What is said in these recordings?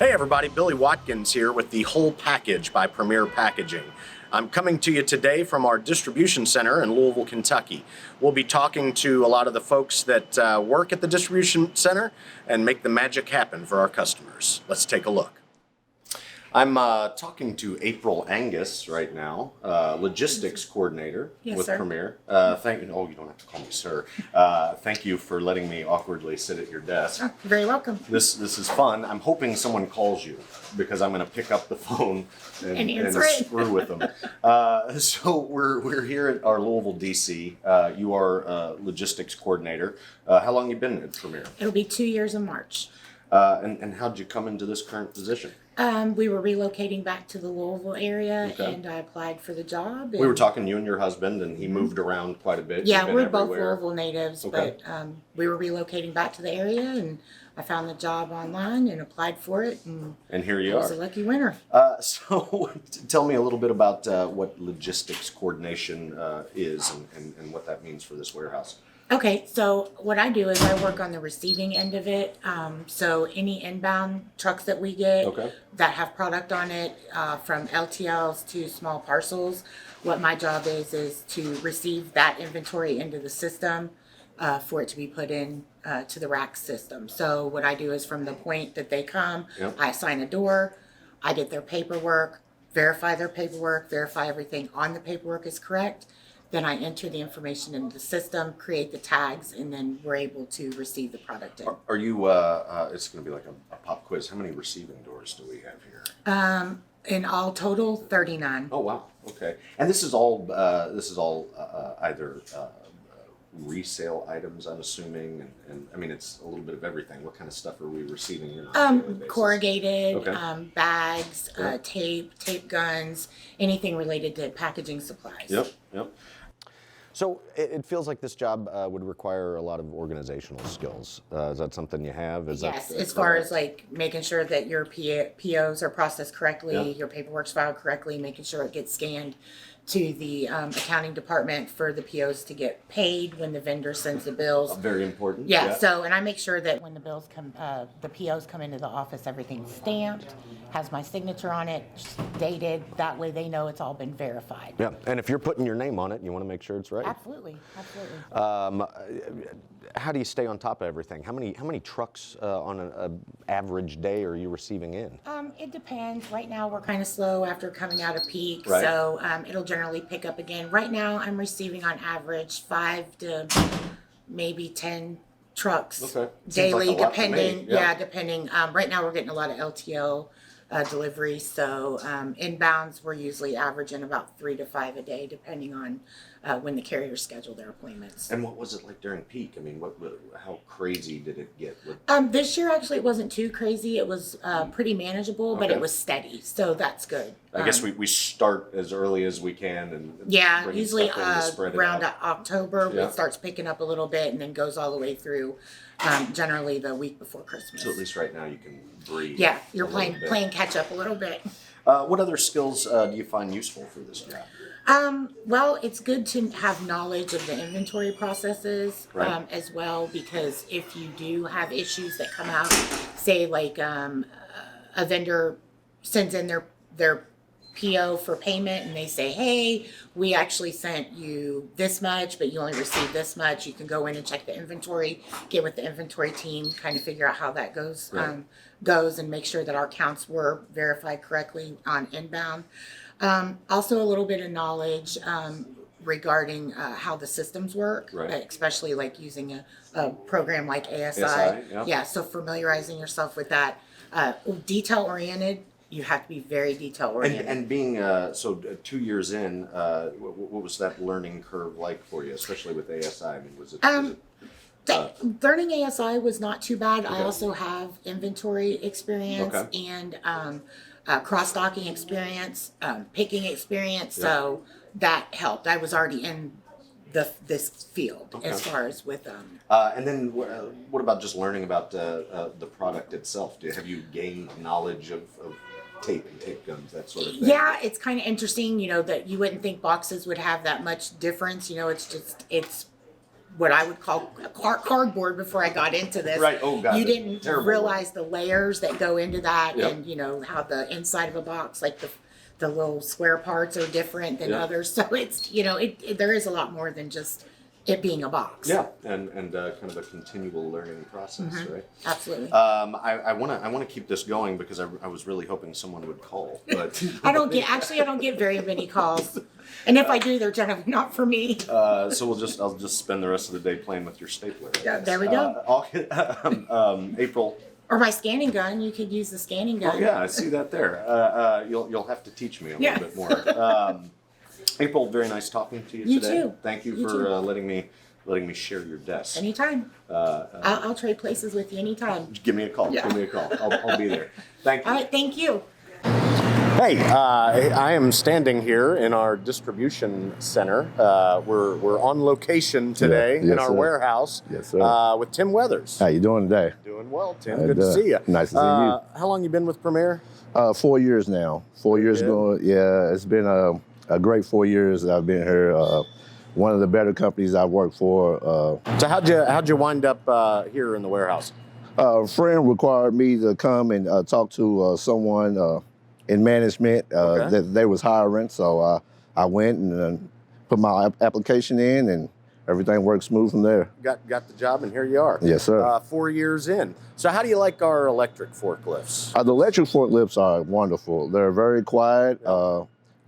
Hey everybody, Billy Watkins here with the Whole Package by Premier Packaging. I'm coming to you today from our distribution center in Louisville, Kentucky. We'll be talking to a lot of the folks that work at the distribution center and make the magic happen for our customers. Let's take a look. I'm talking to April Angus right now, Logistics Coordinator with sir. Premier. Thank you. Oh, you don't have to call me sir. Thank you for letting me awkwardly sit at your desk. You're very welcome. This is fun. I'm hoping someone calls you because I'm going to pick up the phone and answer it. screw with them. So we're here at our Louisville DC. You are Logistics Coordinator. How long you been at Premier? It'll be 2 years in March. And how'd you come into this current position? We were relocating back to the Louisville area, Okay. and I applied for the job. We were talking, you and your husband, and he moved around quite a bit. Yeah, You've been we're both everywhere. Louisville natives, Okay. but we were relocating back to the area, and I found the job online and applied for it, and here I you was are. a lucky winner. So tell me a little bit about what logistics coordination is and what that means for this warehouse. Okay, so what I do is I work on the receiving end of it. So any inbound trucks that we get Okay. that have product on it, from LTLs to small parcels, what my job is to receive that inventory into the system for it to be put in to the rack system. So what I do is from the point that they come, Yep. I assign a door, I get their paperwork, verify everything on the paperwork is correct. Then I enter the information into the system, create the tags, and then we're able to receive the product in. Are you, it's going to be like a pop quiz. How many receiving doors do we have here? In all total, 39. Oh, wow. Okay. And this is all either resale items, I'm assuming, and I mean, it's a little bit of everything. What kind of stuff are we receiving here on a daily basis? Corrugated, Okay. bags, Sure. tape guns, anything related to packaging supplies. Yep. So it feels like this job would require a lot of organizational skills. Is that something you have? Yes, as far as like making sure that your POs are processed correctly, Yeah. your paperwork's filed correctly, making sure it gets scanned to the accounting department for the POs to get paid when the vendor sends the bills. Very important. Yeah, so, and I make sure that when the bills come, the POs come into the office, everything's stamped, has my signature on it, dated, that way they know it's all been verified. Yeah, and if you're putting your name on it, you want to make sure it's right. Absolutely. How do you stay on top of everything? How many trucks on an average day are you receiving in? It depends. Right now, we're kind of slow after coming out of peak, Right. so it'll generally pick up again. Right now, I'm receiving on average 5 to maybe 10 trucks Okay. Seems like daily, a lot to me. depending. Yeah. Yeah, depending. Right now, we're getting a lot of LTL deliveries, so inbounds we're usually averaging about 3 to 5 a day, depending on when the carriers schedule their appointments. And what was it like during peak? I mean, how crazy did it get? This year actually it wasn't too crazy. It was pretty manageable, but Okay. it was steady, so that's good. I guess we start as early as we can and Yeah, bring usually stuff in to spread it around out. October Yeah. it starts picking up a little bit and then goes all the way through generally the week before Christmas. So at least right now you can breathe. Yeah, you're a little playing bit. catch up a little bit. What other skills do you find useful for this job? Well, it's good to have knowledge of the inventory processes Right. as well, because if you do have issues that come out, say like a vendor sends in their PO for payment and they say, hey, we actually sent you this much, but you only received this much. You can go in and check the inventory, get with the inventory team, kind of figure out how that goes, Right. goes and make sure that our counts were verified correctly on inbound. Also a little bit of knowledge regarding how the systems work, Right. especially like using a program like ASI. yeah. Yeah, so familiarizing yourself with that. Detail oriented, you have to be very detail oriented. And being 2 years in, what was that learning curve like for you, especially with ASI? I mean, was it Learning ASI was not too bad. I Okay. also have inventory experience Okay. and cross-docking experience, picking experience, Yeah. so that helped. I was already in this field Okay. as far as with and then what about just learning about the product itself? Have you gained knowledge of tape and tape guns, that sort of thing? Yeah, it's kind of interesting, that you wouldn't think boxes would have that much difference. It's what I would call cardboard before I got into this. Right. Oh, God. You didn't Terrible. Realize the layers that go into that, Yep. and how the inside of a box, like the little square parts, are different than others. So it's there is a lot more than just it being a box. Yeah, and kind of a continual learning process, right? Absolutely. I want to keep this going because I was really hoping someone would call, but I don't get very many calls, and if I do, they're generally not for me. so I'll just spend the rest of the day playing with your stapler. Yeah, there we go. April. Or my scanning gun. You could use the scanning gun. Oh yeah, I see that there. You'll have to teach me a little bit more. April, very nice talking to you today. You too. Thank you for letting me share your desk. Anytime. I'll trade places with you anytime. Give me a call. Yeah. Give me a call. I'll be there. Thank you. All right. Thank you. Hey, I am standing here in our distribution center. We're on location today in our warehouse. Yes, sir. With Tim Weathers. How you doing today? Doing well, Tim. Good to see you. Nice to see you. How long you been with Premier? 4 years now. 4 years ago. Yeah, it's been a great 4 years that I've been here. One of the better companies I've worked for. So how'd you wind up here in the warehouse? A friend required me to come and talk to someone in management that they was hiring. So I went and put my application in, and everything worked smooth from there. Got the job, and here you are. Yes, sir. 4 years in. So how do you like our electric forklifts? The electric forklifts are wonderful. They're very quiet.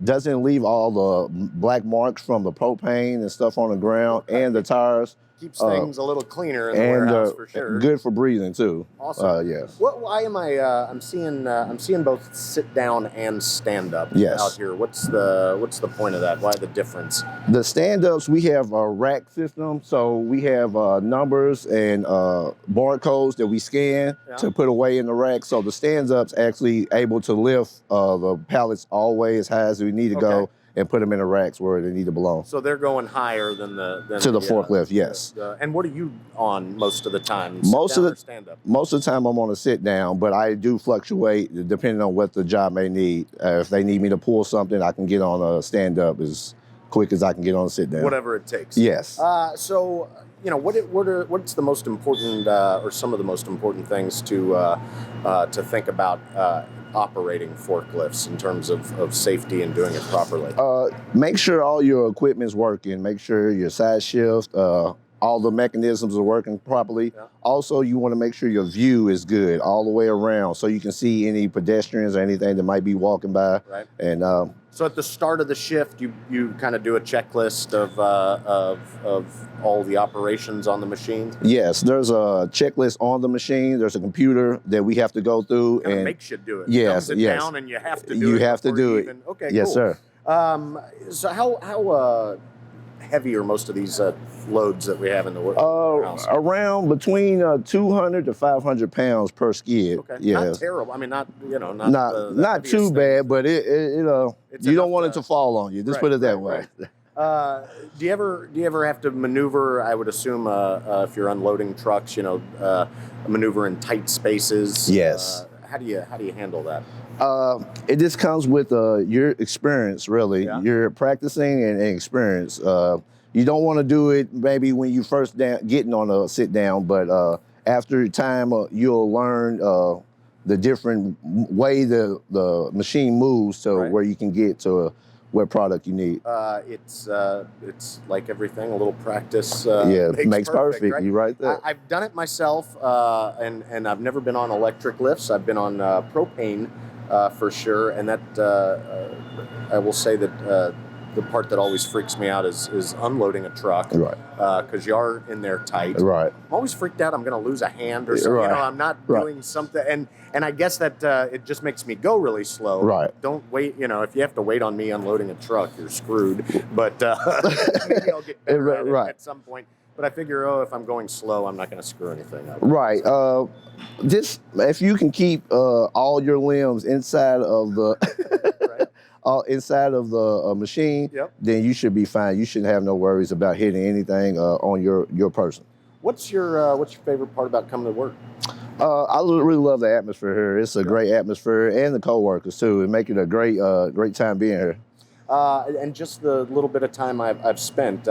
Doesn't leave all the black marks from the propane and stuff on the ground and the tires. Keeps things a little cleaner in the warehouse for sure. Good for breathing too. Awesome. Yes. Why am I? I'm seeing both sit down and stand up out here. What's the point of that? Why the difference? The stand ups, we have a rack system, so we have numbers and barcodes that we scan to put away in the rack. So the stand ups actually able to lift the pallets all the way as high as we need to go, and put them in the racks where they need to belong. So they're going higher than the forklift, yes. And what are you on most of the time? Most of the stand up. Most of the time I'm on a sit down, but I do fluctuate depending on what the job may need. If they need me to pull something, I can get on a stand up as quick as I can get on a sit down. Whatever it takes. Yes. So what's the most important or some of the most important things to think about operating forklifts in terms of safety and doing it properly? Make sure all your equipment's working. Make sure your side shift, all the mechanisms are working properly. Yeah. Also, you want to make sure your view is good all the way around so you can see any pedestrians or anything that might be walking by. Right. And so at the start of the shift, you kind of do a checklist of all the operations on the machine? Yes, there's a checklist on the machine. There's a computer that we have to go through. It and makes you do it. Yes, It yes. down and you have to do it. You have to do it. Okay, yes, cool. sir. So how heavy are most of these loads that we have in the warehouse? Around between 200 to 500 pounds per skid. Okay. Yes. Not terrible. I mean, not not too bad, but it you don't want it to fall on you. Just put it that way. Right. Do you ever have to maneuver? I would assume if you're unloading trucks, maneuver in tight spaces. Yes. How do you handle that? It just comes with your experience, really. Yeah. You're practicing and experience. You don't want to do it maybe when you first getting on a sit down, but after time you'll learn the different way the machine moves to where you can get to what product you need. It's like everything, a little practice makes perfect. Right? You're right there. I've done it myself, and I've never been on electric lifts. I've been on propane for sure, and that I will say that the part that always freaks me out is unloading a truck, right? Because you are in there tight, right? I'm always freaked out. I'm going to lose a hand or something. Right. I'm not doing something, and I guess that it just makes me go really slow. Right. Don't wait. If you have to wait on me unloading a truck, you're screwed. But maybe I'll get better at it at some point. But I figure, if I'm going slow, I'm not going to screw anything up. Right. Just if you can keep all your limbs inside of the inside of the machine, then you should be fine. You shouldn't have no worries about hitting anything on your person. What's your favorite part about coming to work? I really love the atmosphere here. It's a great atmosphere, and the coworkers too. It make it a great time being here. And just the little bit of time I've spent,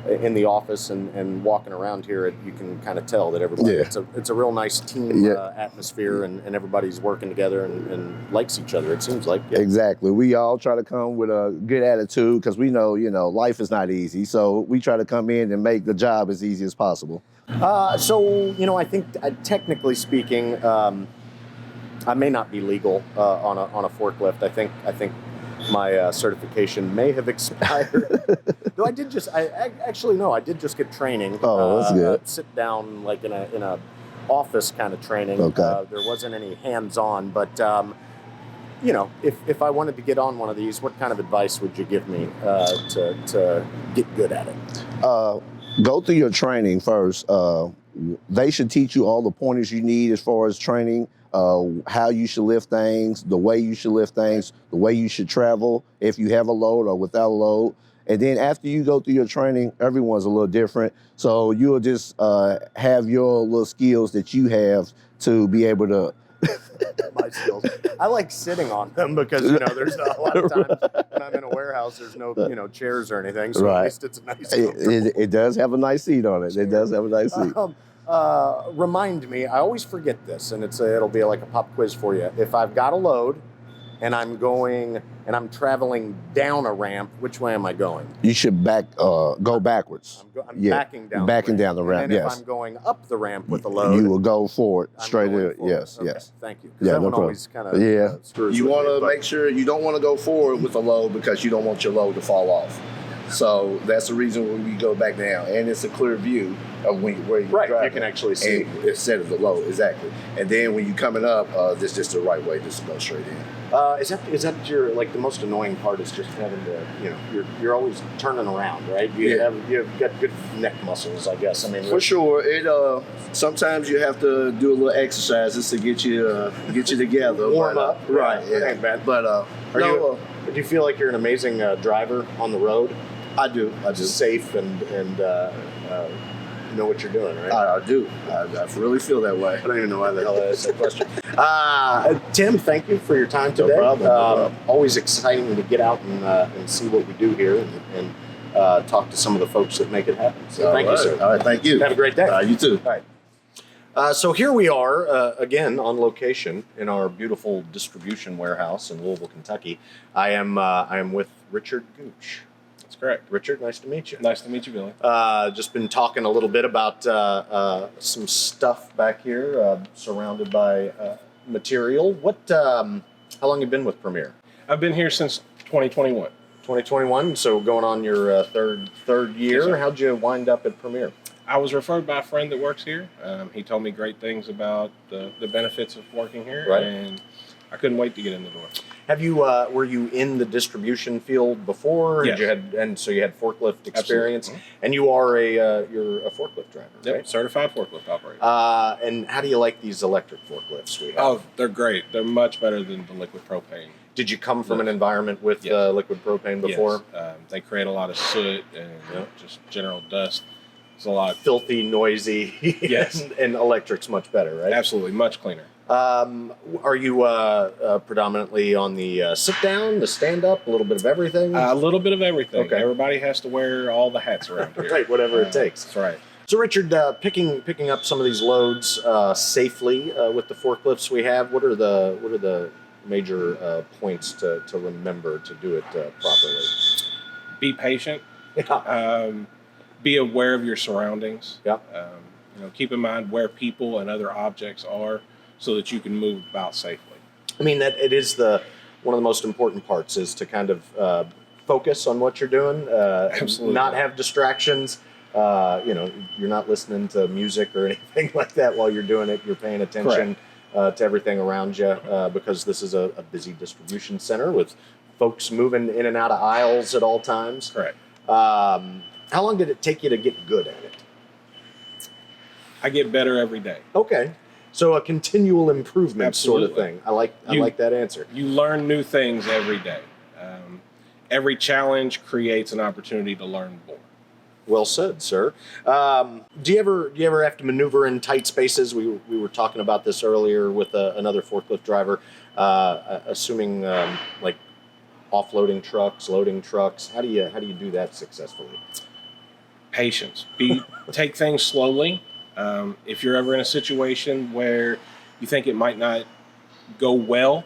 in the office and walking around here, you can kind of tell that everybody, it's a real nice team atmosphere, and everybody's working together and likes each other, it seems like. Yeah. Exactly. We all try to come with a good attitude because we know, life is not easy. So we try to come in and make the job as easy as possible. So, I think technically speaking, I may not be legal on a forklift. I think my certification may have expired. No, I did just get training. Oh, that's good. Sit down like in a office kind of training. Okay. There wasn't any hands-on, but if I wanted to get on one of these, what kind of advice would you give me to get good at it? Go through your training first. They should teach you all the pointers you need as far as training, how you should lift things, the way you should lift things, the way you should travel, if you have a load or without a load. And then after you go through your training, everyone's a little different. So you'll just have your little skills that you have to be able to. My skills. I like sitting on them because, there's not a lot of times when I'm in a warehouse, there's no, chairs or anything. So at least it's a nice it does have a nice seat on it. Sure. It does have a nice seat. Remind me, I always forget this, and it'll be like a pop quiz for you. If I've got a load and I'm traveling down a ramp, which way am I going? You should go backwards. I'm backing down down the ramp. And yes. if I'm going up the ramp with the load, you will go forward, straight in. Forward. Yes, okay. yes. Thank you. Yeah, that no one problem. Always kind of screws You with want me, to make sure you don't want to go forward with a load because you don't want your load to fall off. So that's the reason when we go back down, and it's a clear view of where you're driving. You can actually see instead of the load, exactly. And then when you're coming up, this is just the right way, just to go straight in. Is that your the most annoying part is just having to you're always turning around, right? You've got good neck muscles, I guess. I mean, for sure. It sometimes you have to do a little exercises to get you together. Warm up, right? Yeah. Ain't bad. But do you feel like you're an amazing driver on the road? I do. Just safe and know what you're doing, right? I do. I really feel that way. I don't even know why the hell I asked that question. Tim, thank you for your time today. No problem. Always exciting to get out and see what we do here and talk to some of the folks that make it happen. So thank you, sir. All right, thank you. Have a great day. You too. All right. So here we are again on location in our beautiful distribution warehouse in Louisville, Kentucky. I am with Richard Gooch. That's correct. Richard, nice to meet you. Nice to meet you, Billy. Just been talking a little bit about some stuff back here, surrounded by material. How long have you been with Premier? I've been here since 2021. 2021, so going on your third year. Yes, sir. How'd you wind up at Premier? I was referred by a friend that works here. He told me great things about the benefits of working here, right. And I couldn't wait to get in the door. Have you were you in the distribution field before? Yes. So you had forklift experience, Absolutely. And you are you're a forklift driver, Yep, right? certified forklift operator. And how do you like these electric forklifts we have? Oh, they're great. They're much better than the liquid propane. Did you come from an environment with Yes. liquid propane before? Yes. They create a lot of soot and just general dust. It's a lot. Filthy, noisy. Yes. and electric's much better, right? Absolutely, much cleaner. Are you predominantly on the sit down, the stand up, a little bit of everything? A little bit of everything. Okay. Everybody has to wear all the hats around here. Right, whatever it takes. That's right. So, Richard, picking up some of these loads safely with the forklifts we have, what are the major points to remember to do it properly? Be patient. Yeah. Be aware of your surroundings. Yeah. Keep in mind where people and other objects are so that you can move about safely. I mean, that it is one of the most important parts is to kind of focus on what you're doing. Absolutely. Not have distractions. You're not listening to music or anything like that while you're doing it. You're paying attention to everything around you because this is a busy distribution center with folks moving in and out of aisles at all times. Correct. How long did it take you to get good at it? I get better every day. Okay. So a continual improvement Absolutely. sort of thing. I like that answer. You learn new things every day. Every challenge creates an opportunity to learn more. Well said, sir. Do you ever have to maneuver in tight spaces? We were talking about this earlier with another forklift driver, assuming like offloading trucks, loading trucks. How do you do that successfully? patience. Take things slowly. If you're ever in a situation where you think it might not go well,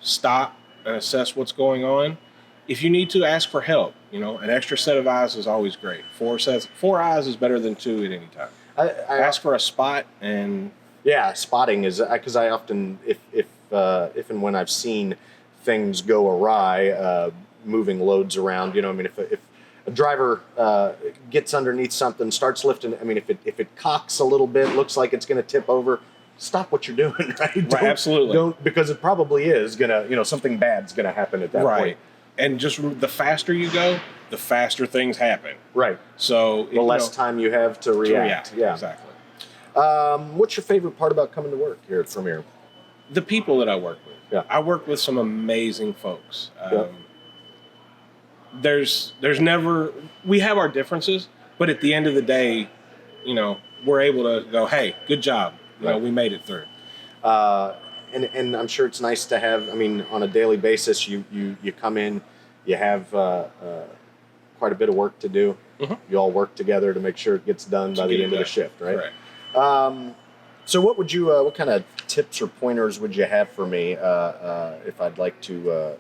stop and assess what's going on. If you need to, ask for help. An extra set of eyes is always great. 4 eyes is better than 2 at any time. I Ask for a spot, and yeah, spotting is because I often, if and when I've seen things go awry, moving loads around, if a driver gets underneath something, starts lifting, if it cocks a little bit, looks like it's going to tip over, stop what you're doing, right? Absolutely. Don't, because it probably is gonna, something bad's gonna happen at that point. And just the faster you go, the faster things happen. Right. So the less time you have to react. Yeah, exactly. What's your favorite part about coming to work here at Premier? The people that I work with. Yeah. I work with some amazing folks. Yeah. There's never, we have our differences, but at the end of the day, we're able to go, hey, good job. We made it through. And I'm sure it's nice to have, on a daily basis, you come in, you have quite a bit of work to do. Mm-hmm. You all work together to make sure it gets done by the end of the shift, right? Correct. So what kind of tips or pointers would you have for me if I'd like to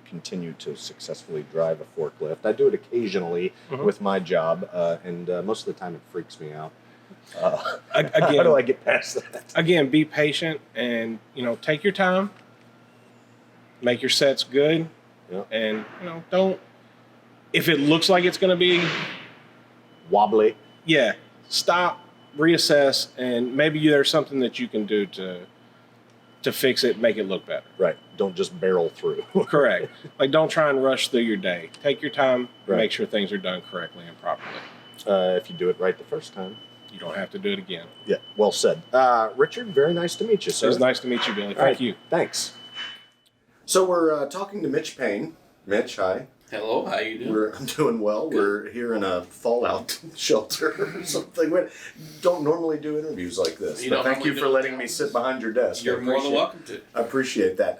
continue to successfully drive a forklift? I do it occasionally with my job, and most of the time it freaks me out. Again, how do I get past that? Again, be patient and, take your time, make your sets good, and, don't, if it looks like it's going to be wobbly, stop, reassess, and maybe there's something that you can do to fix it, make it look better. Right. Don't just barrel through. Correct. Like, don't try and rush through your day. Take your time, Right. make sure things are done correctly and properly. If you do it right the first time. You don't have to do it again. Yeah, well said. Richard, very nice to meet you, sir. It was nice to meet you, Billy. Thank you. Thanks. So we're talking to Mitch Payne. Mitch, hi. Hello, how you doing? I'm doing well. Good. We're here in a fallout shelter or something. We don't normally do interviews like this. You But don't thank you normally for do letting it. me sit behind your desk. You're more than welcome to. I appreciate that.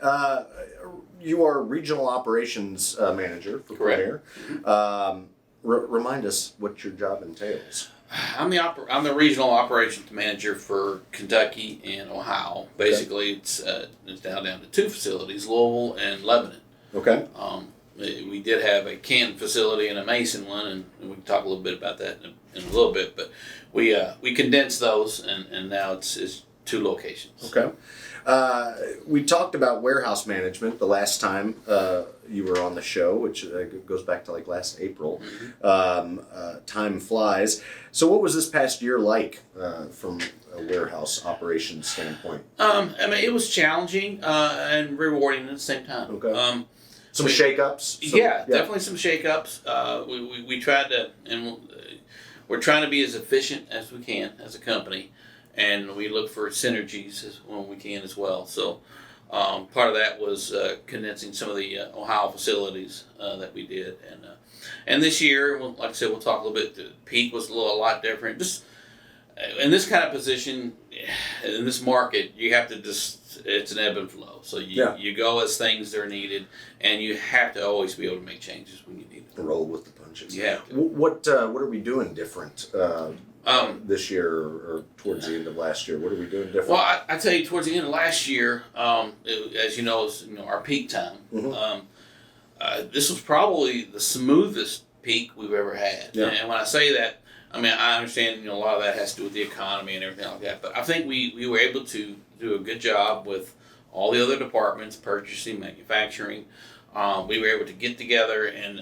You are regional operations manager for Correct. Premier. Remind us what your job entails. I'm the regional operations manager for Kentucky and Ohio. Basically, it's now down to 2 facilities, Louisville and Lebanon. Okay. We did have a Canton facility and a Mason one, and we can talk a little bit about that in a little bit. But we condensed those, and now it's 2 locations. Okay. We talked about warehouse management the last time you were on the show, which goes back to like last April. Time flies. So what was this past year like from a warehouse operations standpoint? It was challenging and rewarding at the same time. Okay. Some shakeups? Definitely some shakeups. We tried to, and we're trying to be as efficient as we can as a company, and we look for synergies when we can as well. So part of that was condensing some of the Ohio facilities that we did, and this year, like I said, we'll talk a little bit. The peak was a lot different. Just in this kind of position, in this market, you have to it's an ebb and flow. So you go as things are needed, and you have to always be able to make changes when you need to. Roll with the punches. Yeah. What are we doing different this year or towards the end of last year? What are we doing different? Well, I tell you, towards the end of last year, as you know, is our peak time. Mm-hmm. This was probably the smoothest peak we've ever had. Yeah. And when I say that, I understand a lot of that has to do with the economy and everything like that. But I think we were able to do a good job with all the other departments, purchasing, manufacturing. We were able to get together and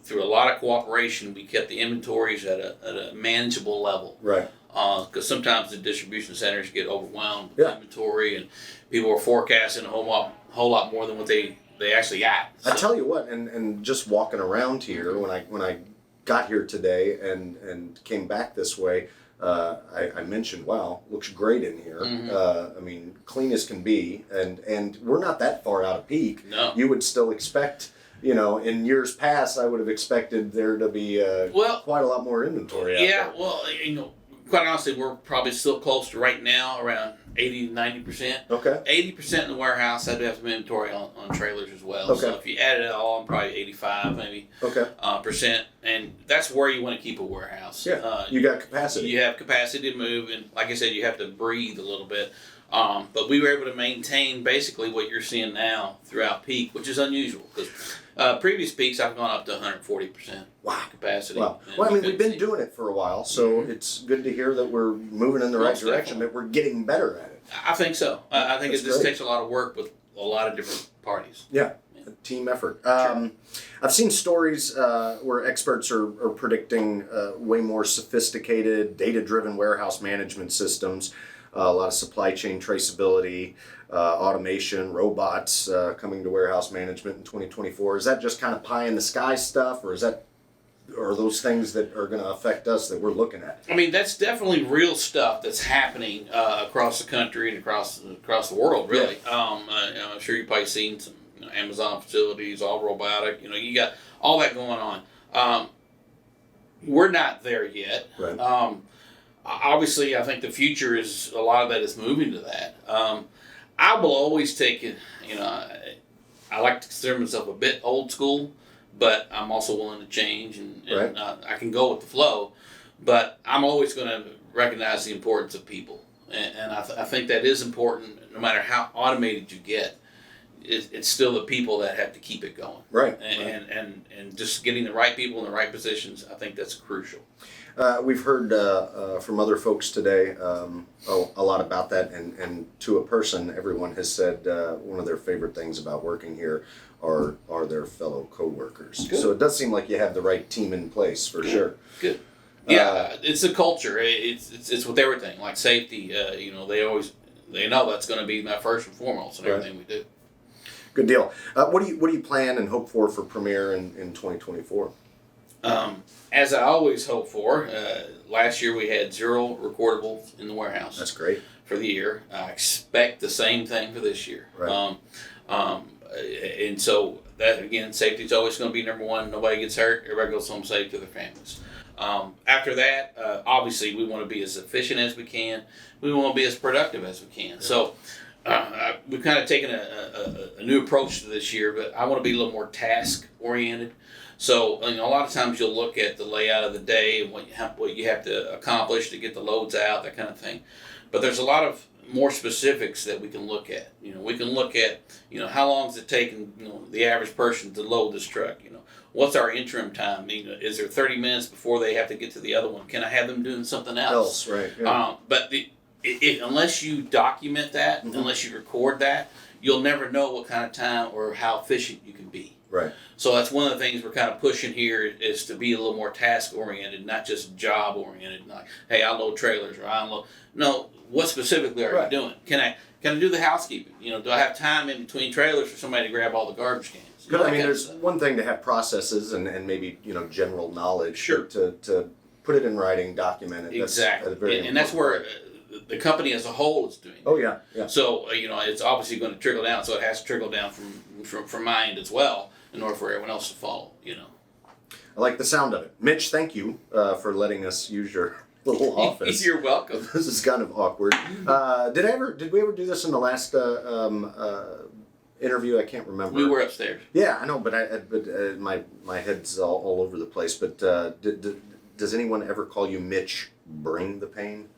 through a lot of cooperation, we kept the inventories at a manageable level. Right. Because sometimes the distribution centers get overwhelmed with inventory, and people are forecasting a whole lot more than what they actually got. I tell you what, and just walking around here when I got here today and came back this way, I mentioned, wow, looks great in here. Mm-hmm. Clean as can be, and we're not that far out of peak. No. You would still expect, in years past, I would have expected there to be quite a lot more inventory out there. Yeah, well, quite honestly, we're probably still close to right now around 80 to 90%. Okay. 80% in the warehouse. I do have some inventory on trailers as well. Okay. So if you add it all, I'm probably 85 maybe Okay. percent. And that's where you want to keep a warehouse. Yeah. You got capacity. You have capacity to move, and like I said, you have to breathe a little bit. But we were able to maintain basically what you're seeing now throughout peak, which is unusual because previous peaks I've gone up to 140% Wow. capacity. Wow. And Well, I mean, we we've been couldn't see. doing it for a while, so it's good to hear that we're moving in the right Most direction, definitely. that we're getting better at it. I think so. I think That's it just great. takes a lot of work with a lot of different parties. Yeah. A team effort. I've seen stories where experts are predicting way more sophisticated, data-driven warehouse management systems, a lot of supply chain traceability, automation, robots coming to warehouse management in 2024. Is that just kind of pie in the sky stuff, or are those things that are going to affect us that we're looking at? I mean, that's definitely real stuff that's happening across the country and across the world, really. I'm sure you've probably seen some Amazon facilities, all robotic. You got all that going on. We're not there yet. Right. Obviously, I think the future is a lot of that is moving to that. I will always take it. I like to consider myself a bit old school, but I'm also willing to change, and Right. I can go with the flow. But I'm always going to recognize the importance of people, and I think that is important. No matter how automated you get, it's still the people that have to keep it going. Right. And just getting the right people in the right positions, I think that's crucial. We've heard from other folks today a lot about that, and to a person, everyone has said one of their favorite things about working here are their fellow coworkers. Good. So it does seem like you have the right team in place for sure. Good. Yeah, it's a culture. It's with everything, like safety. They know that's going to be my first and foremost in everything we do. Good deal. What do you plan and hope for Premier in 2024? As I always hope for, last year we had 0 recordables in the warehouse. That's great. For the year. I expect the same thing for this year. Right. And so that again, safety is always going to be number one. Nobody gets hurt. Everybody goes home safe to their families. After that, obviously we want to be as efficient as we can. We want to be as productive as we can. So we've kind of taken a new approach to this year, but I want to be a little more task oriented. So a lot of times you'll look at the layout of the day and what you have to accomplish to get the loads out, that kind of thing. But there's a lot of more specifics that we can look at. We can look at how long is it taking the average person to load this truck. What's our interim time? Is there 30 minutes before they have to get to the other one? Can I have them doing something else? Right. Yeah. But unless you document that, unless you record that, you'll never know what kind of time or how efficient you can be. Right. So that's one of the things we're kind of pushing here is to be a little more task oriented, not just job oriented. Like, hey, I load trailers or I unload. No, what specifically are you doing? Can I do the housekeeping? Do I have time in between trailers for somebody to grab all the garbage cans? Good. I mean, there's one thing to have processes and maybe general knowledge. Sure. To put it in writing, document it. Exactly. That's very and that's where the company as a whole is doing. Oh yeah. Yeah. So it's obviously going to trickle down. So it has to trickle down from my end as well, in order for everyone else to follow. I like the sound of it. Mitch, thank you for letting us use your little office. You're welcome. This is kind of awkward. Did we ever do this in the last interview? I can't remember. We were upstairs. Yeah, I know, but my head's all over the place. But does anyone ever call you Mitch? Bring the pain.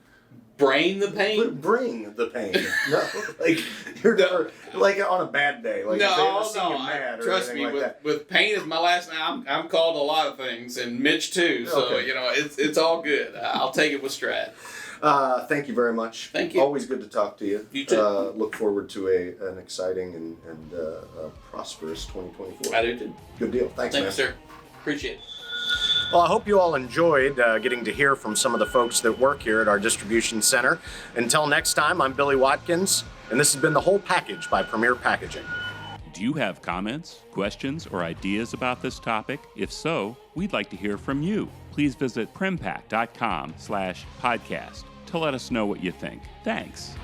Brain the pain? Bring the pain. No, like you're never like on a bad day. Like if they ever see you mad or trust anything me. like that. With Payne is my last name. I'm called a lot of things, and Mitch too. So Okay. it's all good. I'll take it with stride. Thank you very much. Thank you. Always good to talk to you. You too. Look forward to an exciting and prosperous 2024. I do too. Good deal. Thanks, man. Thanks, sir. Appreciate it. Well, I hope you all enjoyed getting to hear from some of the folks that work here at our distribution center. Until next time, I'm Billy Watkins, and this has been The Whole Package by Premier Packaging. Do you have comments, questions, or ideas about this topic? If so, we'd like to hear from you. Please visit primpack.com/podcast to let us know what you think. Thanks.